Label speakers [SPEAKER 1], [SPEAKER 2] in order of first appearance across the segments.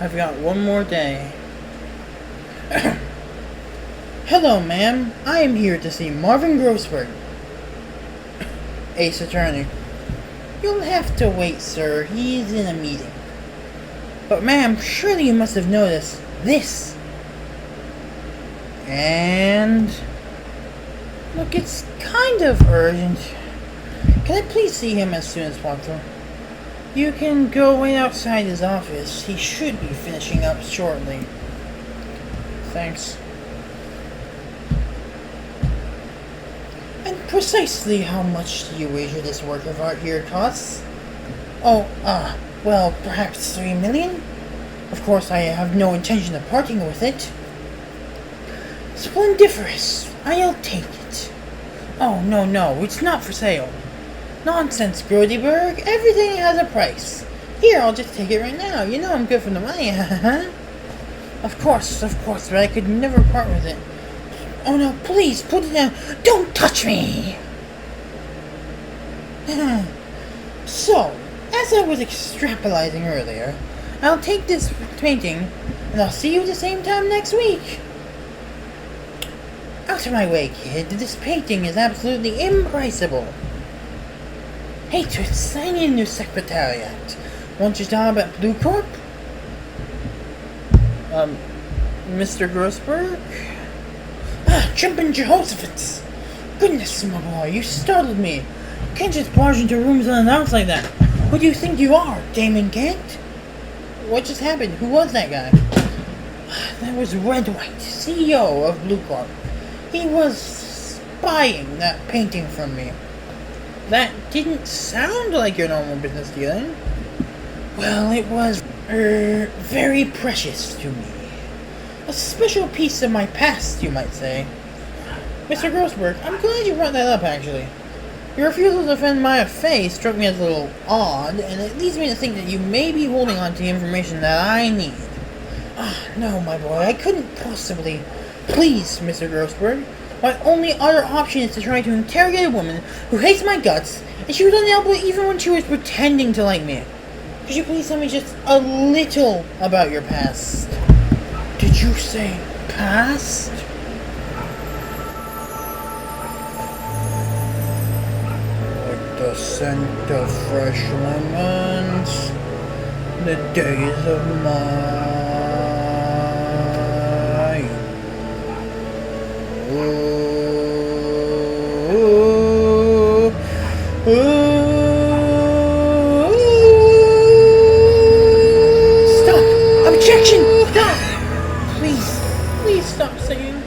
[SPEAKER 1] I've got one more day. Hello, ma'am. I am here to see Marvin Grossberg, Ace Attorney. You'll have to wait, sir. He's in a meeting. But, ma'am, surely you must have noticed this. And... look, it's kind of urgent. Can I please see him as soon as possible? You can go wait outside his office. He should be finishing up shortly. Thanks. And precisely how much do you wager this work of art here costs? Oh, well, perhaps 3 million? Of course, I have no intention of parting with it. Splendiferous. I'll take it. Oh, no, it's not for sale. Nonsense, Brodyberg. Everything has a price. Here, I'll just take it right now. You know I'm good for the money, Of course, but I could never part with it. Oh no, please, put it down. Don't touch me! So, as I was extrapolating earlier, I'll take this painting, and I'll see you at the same time next week. Out of my way, kid. This painting is absolutely impriceable. Hey, Toots, I need a new secretariat. Want your job at Blue Corp? Mr. Grossberg? Jumpin' Jehoshaphat! Goodness, my boy, you startled me. You can't just barge into rooms unannounced like that. Who do you think you are, Damon Kent? What just happened? Who was that guy? That was Red White, CEO of Blue Corp. He was spying that painting from me. That didn't sound like your normal business dealing. Well, it was, very precious to me. A special piece of my past, you might say. Mr. Grossberg, I'm glad you brought that up, actually. Your refusal to defend my face struck me as a little odd, and it leads me to think that you may be holding on to the information that I need. No, my boy, I couldn't possibly. Please, Mr. Grossberg. My only other option is to try to interrogate a woman who hates my guts, and she was unhelpful even when she was pretending to like me. Could you please tell me just a little about your past? Did you say past? Like the scent of fresh lemons, the days of my Stop! Objection! Stop! Please stop singing.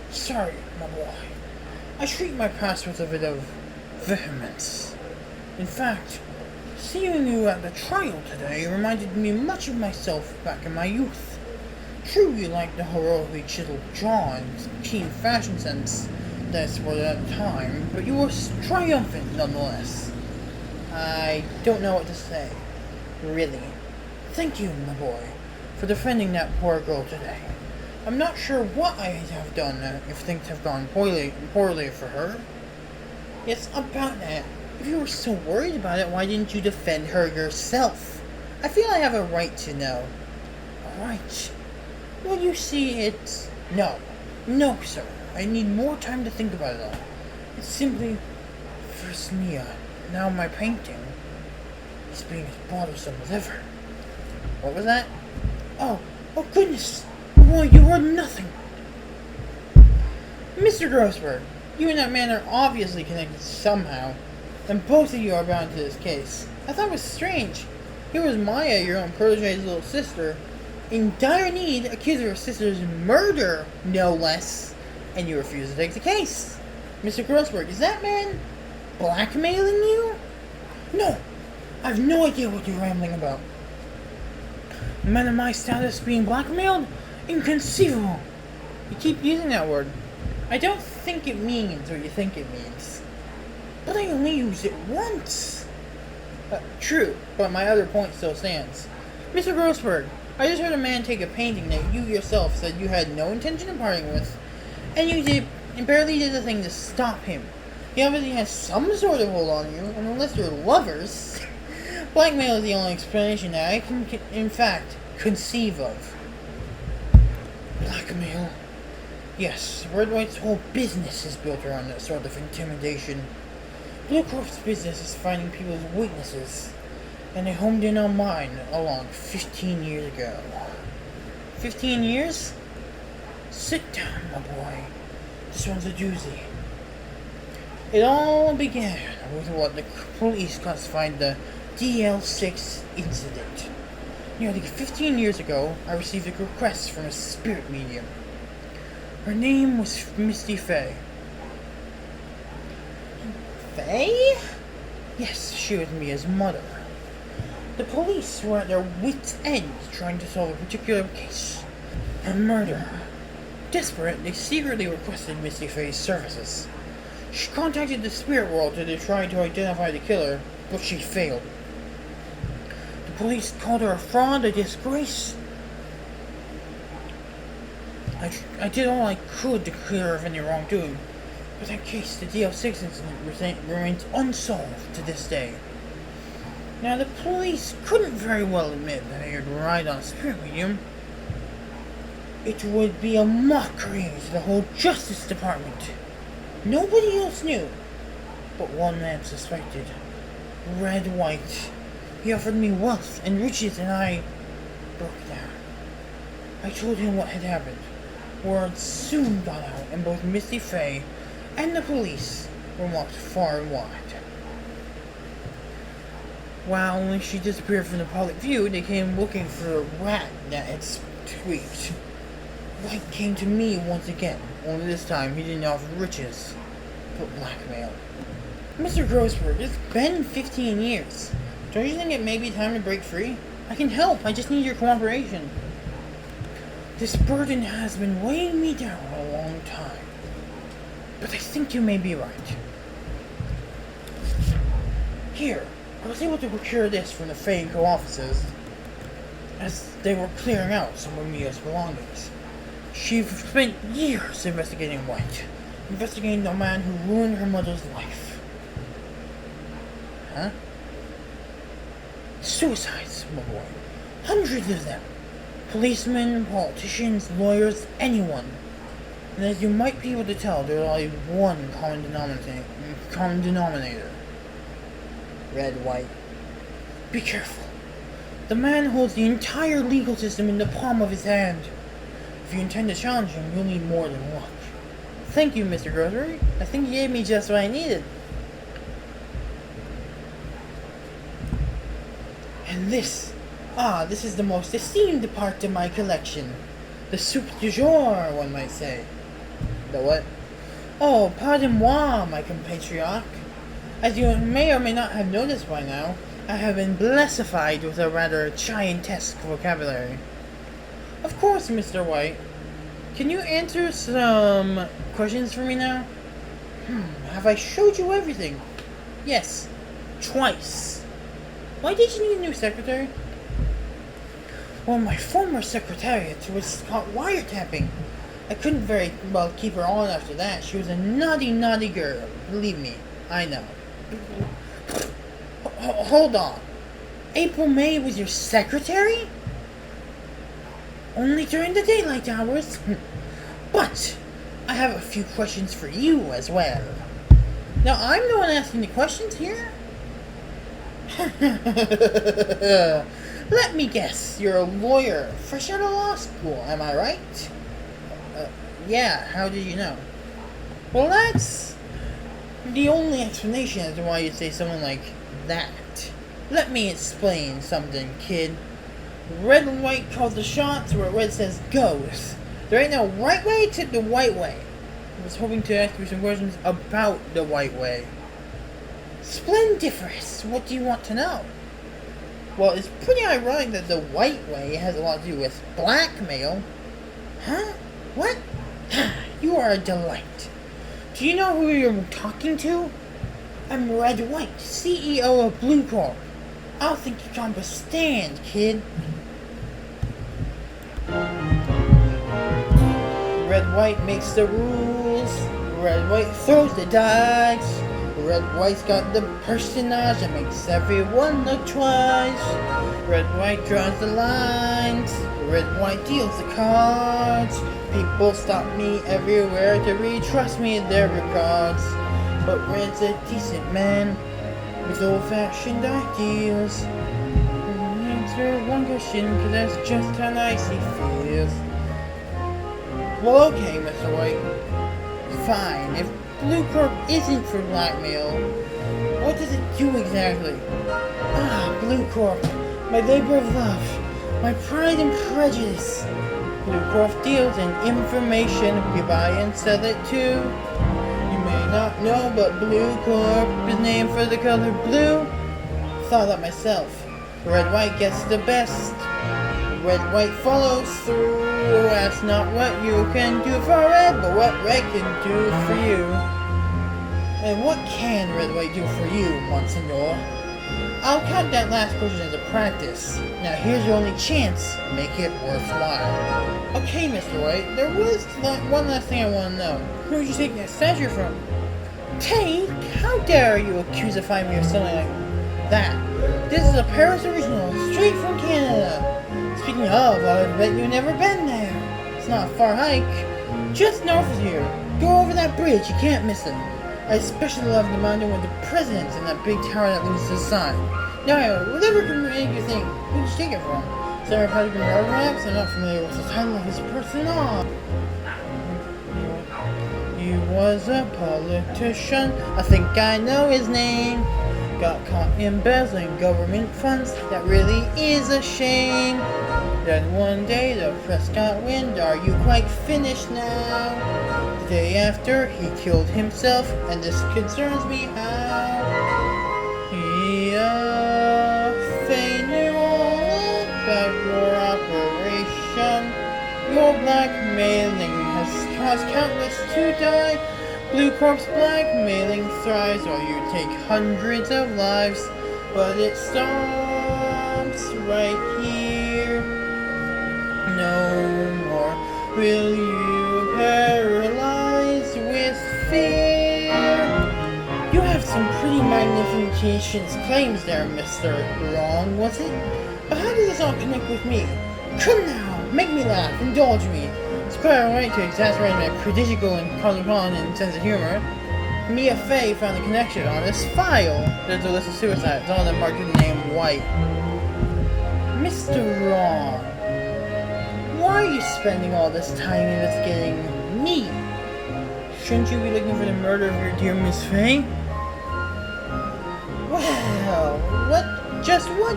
[SPEAKER 1] Sorry, my boy. I treat my past with a bit of vehemence. In fact, seeing you at the trial today reminded me much of myself back in my youth. True, you like the heroically chiseled jaw and keen fashion sense that I sported at the time, but you were triumphant nonetheless. I don't know what to say. Really. Thank you, my boy, for defending that poor girl today. I'm not sure what I have done if things have gone poorly for her. Yes, about that. If you were so worried about it, why didn't you defend her yourself? I feel I have a right to know. A right? Well, you see, it's... No, sir. I need more time to think about it all. It's simply... First Mia, now my painting is being as bothersome as ever. What was that? Oh goodness! Boy, you heard nothing! Mr. Grossberg, you and that man are obviously connected somehow, and both of you are bound to this case. I thought it was strange. Here was Maya, your own protege's little sister, in dire need, accused of her sister's murder, no less, and you refuse to take the case. Mr. Grossberg, is that man blackmailing you? No, I have no idea what you're rambling about. A man of my status being blackmailed? Inconceivable. You keep using that word. I don't think it means what you think it means. But I only used it once. True, but my other point still stands. Mr. Grossberg, I just heard a man take a painting that you yourself said you had no intention of parting with, and you barely did a thing to stop him. He obviously has some sort of hold on you, and unless you're lovers, Blackmail is the only explanation that I can, in fact, conceive of. Blackmail? Yes, Red White's whole business is built around that sort of intimidation. Blue Corp's business is finding people's weaknesses, and they homed in on mine along 15 years ago. 15 years? Sit down, my boy. This one's a doozy. It all began with what the police classified the DL6 incident. Nearly 15 years ago, I received a request from a spirit medium. Her name was Misty Faye. Faye? Yes, she was Mia's mother. The police were at their wits' end trying to solve a particular case. A murder. Desperate, they secretly requested Misty Faye's services. She contacted the spirit world to try to identify the killer, but she failed. The police called her a fraud, a disgrace. I did all I could to clear her of any wrongdoing, but that case, the DL6 incident, remains unsolved to this day. Now, the police couldn't very well admit that they had relied on a spirit medium. It would be a mockery to the whole Justice Department. Nobody else knew, but one man suspected. Red White. He offered me wealth and riches, and I broke down. I told him what had happened. Word soon got out, and both Misty Faye and the police were mocked far and wide. While she disappeared from the public view, they came looking for a rat that had squeaked. White came to me once again, only this time he didn't offer riches, but blackmail. Mr. Grossberg, it's been 15 years. Don't you think it may be time to break free? I can help, I just need your cooperation. This burden has been weighing me down a long time, but I think you may be right. Here, I was able to procure this from the Faye & Co. offices as they were clearing out some of Mia's belongings. She spent years investigating White, investigating the man who ruined her mother's life. Huh? Suicides, my boy. Hundreds of them. Policemen, politicians, lawyers, anyone. And as you might be able to tell, there is only one common denominator. Red White. Be careful. The man holds the entire legal system in the palm of his hand. If you intend to challenge him, you'll need more than luck. Thank you, Mr. Grocery. I think you gave me just what I needed. And this is the most esteemed part of my collection. The soup du jour, one might say. The what? Oh, pardon-moi, my compatriot. As you may or may not have noticed by now, I have been blessified with a rather giantesque vocabulary. Of course, Mr. White. Can you answer some questions for me now? Have I showed you everything? Yes, twice. Why did you need a new secretary? Well, my former secretariat was caught wiretapping. I couldn't very well keep her on after that. She was a naughty, naughty girl. Believe me, I know. Hold on. April May was your secretary? Only during the daylight hours. But I have a few questions for you as well. Now, I'm the one asking the questions here. Let me guess, you're a lawyer, fresh out of law school, am I right? Yeah, how did you know? Well, that's the only explanation as to why you'd say something like that. Let me explain something, kid. Red and White calls the shots where Red says goes. There ain't no right way except the white way. I was hoping to ask you some questions about the white way. Splendiferous. What do you want to know? Well, it's pretty ironic that the white way has a lot to do with blackmail. Huh? What? You are a delight. Do you know who you're talking to? I'm Red White, CEO of Blue Corp. I don't think you can understand, kid. Red White makes the rules. Red White throws the dice. Red White's got the personage that makes everyone look twice. Red White draws the lines. Red White deals the cards. People stop me everywhere to trust me in their regards. But Red's a decent man with old-fashioned ideals. Answer one question, cause that's just how nice he feels. Well, okay, Mr. White. Fine. If Blue Corp isn't for blackmail, what does it do exactly? Blue Corp, my labor of love, my pride and prejudice. Blue Corp deals in information, we buy and sell it too. You may not know, but Blue Corp is named for the color blue. Thought that myself. Red White gets the best. Red White follows through. That's not what you can do for Red, but what Red can do for you. And what can Red White do for you, Monsignor? I'll count that last question as a practice. Now here's your only chance. Make it worthwhile. Okay, Mr. White, there was one last thing I want to know. Who did you take that statue from? Take? How dare you accusify me of something like that? This is a Paris original, straight from Canada. Speaking of, I bet you've never been there. It's not a far hike. Just north of here. Go over that bridge, you can't miss it. I especially love the mountain with the presidents and that big tower that leads to the sign. Now, whatever can make you think, who did you take it from? Some Republican autographs? I'm not familiar with the title of his personnel. He was a politician. I think I know his name. Got caught embezzling government funds. That really is a shame. Then one day the press got wind. Are you quite finished now? The day after he killed himself, and this concerns me how. They knew all about your operation. Your blackmailing has caused countless to die. Blue Corp's blackmailing thrives while you take hundreds of lives, but it stops right here. No more will you paralyze with fear. You have some pretty magnificent claims there, Mr. Wrong, was it? But how does this all connect with me? Come now, make me laugh, indulge me. It's quite alright to exasperate my prodigical and cosmopolitan sense of humor. Mia Fey found the connection on this file. There's a list of suicides, all of them marked with the name White. Mr. Wrong, why are you spending all this time investigating me? Shouldn't you be looking for the murder of your dear Miss Fey? Well, what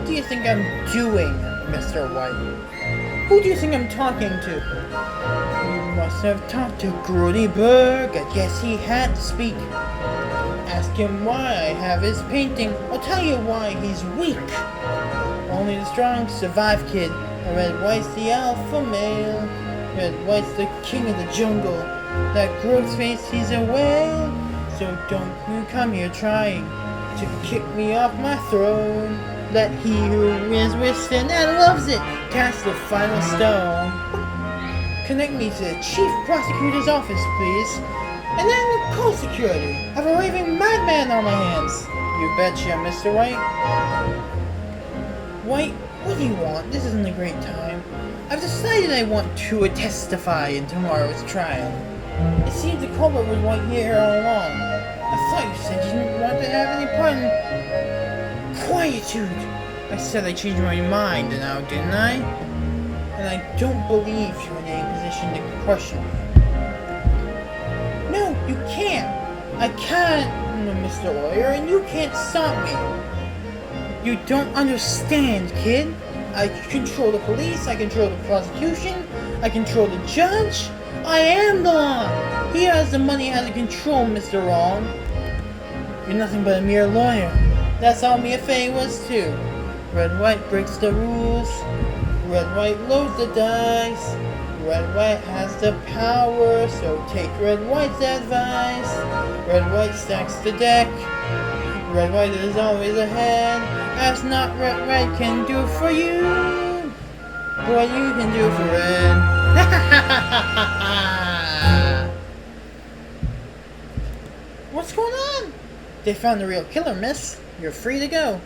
[SPEAKER 1] do you think I'm doing, Mr. White? Who do you think I'm talking to? You must have talked to Grudyberg. I guess he had to speak. Ask him why I have his painting. I'll tell you why he's weak. Only the strong survive, kid. And Red White's the alpha male. Red White's the king of the jungle. That BackwardsFace, he's a whale. So don't you come here trying to kick me off my throne. Let he who is wishing and loves it cast the final stone. Connect me to the chief prosecutor's office, please. And then call security. I have a raving madman on my hands. You betcha, Mr. White. White, what do you want? This isn't a great time. I've decided I want to testify in tomorrow's trial. It seems the culprit was White here all along. I thought you said you didn't want to have any part in quietude. I said I changed my mind now, didn't I? And I don't believe you're in any position to question me. No, you can't. I can't, Mr. Lawyer, and you can't stop me. You don't understand, kid. I control the police, I control the prosecution, I control the judge. I am the law. He has the money out of control, Mr. Wrong. You're nothing but a mere lawyer. That's all Mia Fey was too. Red White breaks the rules. Red White loads the dice. Red White has the power, so take Red White's advice. Red White stacks the deck. Red White is always ahead. That's not Red White can do for you. What you can do for Red. What's going on? They found the real killer, miss. You're free to go.